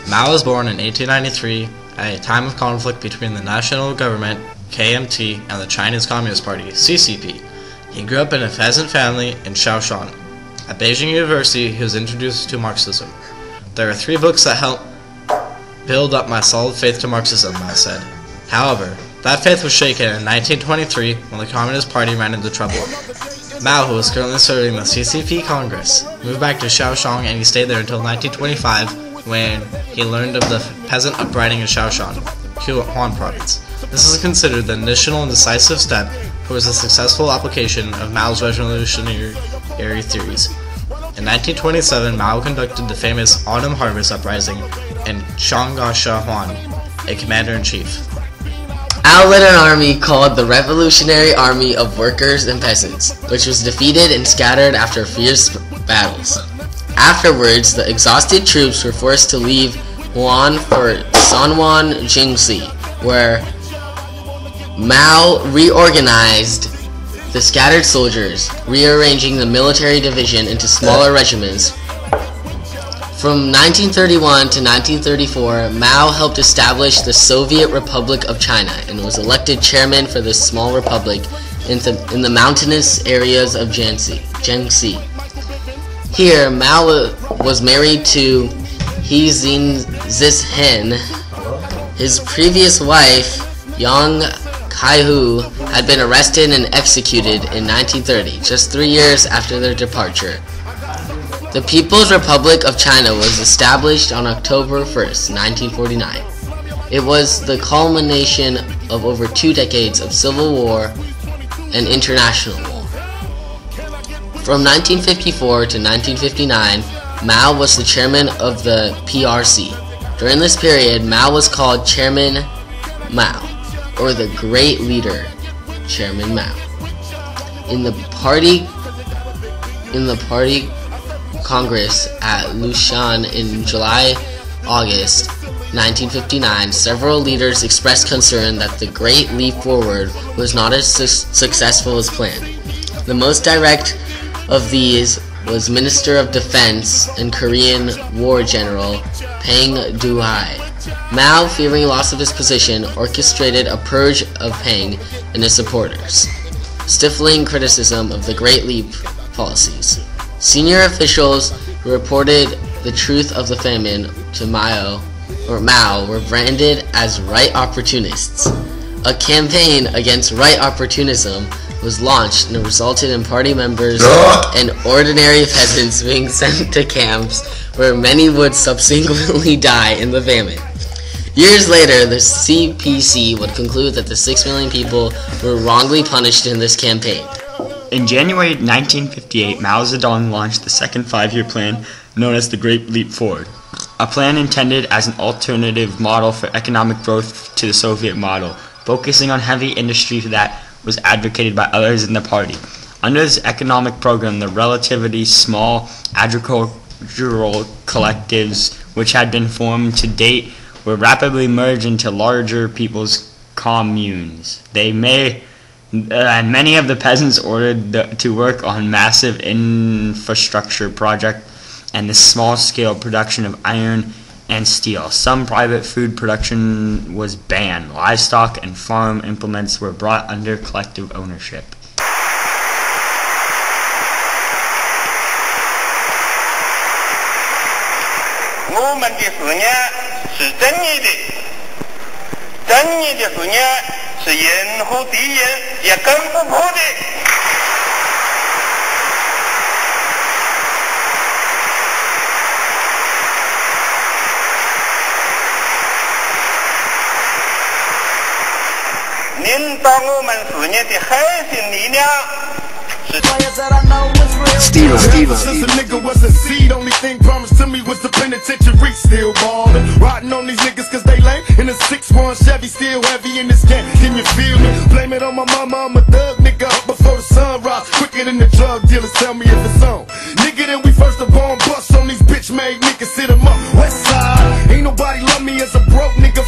Mao was born in 1893 at a time of conflict between the national government, KMT, and the Chinese Communist Party, CCP. He grew up in a peasant family in Shaoshan. At Beijing University, he was introduced to Marxism. There are 3 books that help build up my solid faith to Marxism, Mao said. However, that faith was shaken in 1923 when the Communist Party ran into trouble. Mao, who was currently serving the CCP Congress, moved back to Shaoxing and he stayed there until 1925 when he learned of the peasant uprising in Shaoshan, Hunan province. This is considered the initial and decisive step towards the successful application of Mao's revolutionary theories. In 1927, Mao conducted the famous Autumn Harvest Uprising in Changsha Huan, a commander-in-chief. Mao led an army called the Revolutionary Army of Workers and Peasants, which was defeated and scattered after fierce battles. Afterwards, the exhausted troops were forced to leave Huan for Sanwan Jingxi, where Mao reorganized the scattered soldiers, rearranging the military division into smaller regiments. From 1931 to 1934, Mao helped establish the Soviet Republic of China and was elected chairman for this small republic in the mountainous areas of Jiangxi. Here, Mao was married to He Zhen. His previous wife, Yang Kaihu, had been arrested and executed in 1930, just 3 years after their departure. The People's Republic of China was established on October 1st, 1949. It was the culmination of over 2 decades of civil war and international war. From 1954 to 1959, Mao was the chairman of the PRC. During this period, Mao was called Chairman Mao, or the Great Leader, Chairman Mao. In the party Congress at Lushan in July-August 1959, several leaders expressed concern that the Great Leap Forward was not as successful as planned. The most direct of these was Minister of Defense and Korean War General Peng Duhai. Mao, fearing loss of his position, orchestrated a purge of Peng and his supporters, stifling criticism of the Great Leap policies. Senior officials who reported the truth of the famine to Mao were branded as right opportunists. A campaign against right opportunism was launched and resulted in party members and ordinary peasants being sent to camps where many would subsequently die in the famine. Years later, the CPC would conclude that the 6 million people were wrongly punished in this campaign. In January 1958, Mao Zedong launched the second 5-year plan known as the Great Leap Forward, a plan intended as an alternative model for economic growth to the Soviet model, focusing on heavy industry that was advocated by others in the party. Under this economic program, the relatively small agricultural collectives which had been formed to date were rapidly merged into larger people's communes. And many of the peasants ordered to work on massive infrastructure projects and the small-scale production of iron and steel. Some private food production was banned. Livestock and farm implements were brought under collective ownership. 我们的事业是正义的，正义的事业是任何敌人也攻不破的。领导我们事业的核心力量是。 Since a nigga was a seed, only thing promised to me was the penitentiary. Still ballin', riding on these niggas cause they lame. In a 6-1 Chevy, still heavy in this game. Can you feel me? Blame it on my mama, I'm a thug nigga. Up before the sun rise, quicker than the drug dealers. Tell me if it's on. Nigga, then we first of all bust on these bitch made niggas. Sit 'em up, west side. Ain't nobody love me as a broke nigga.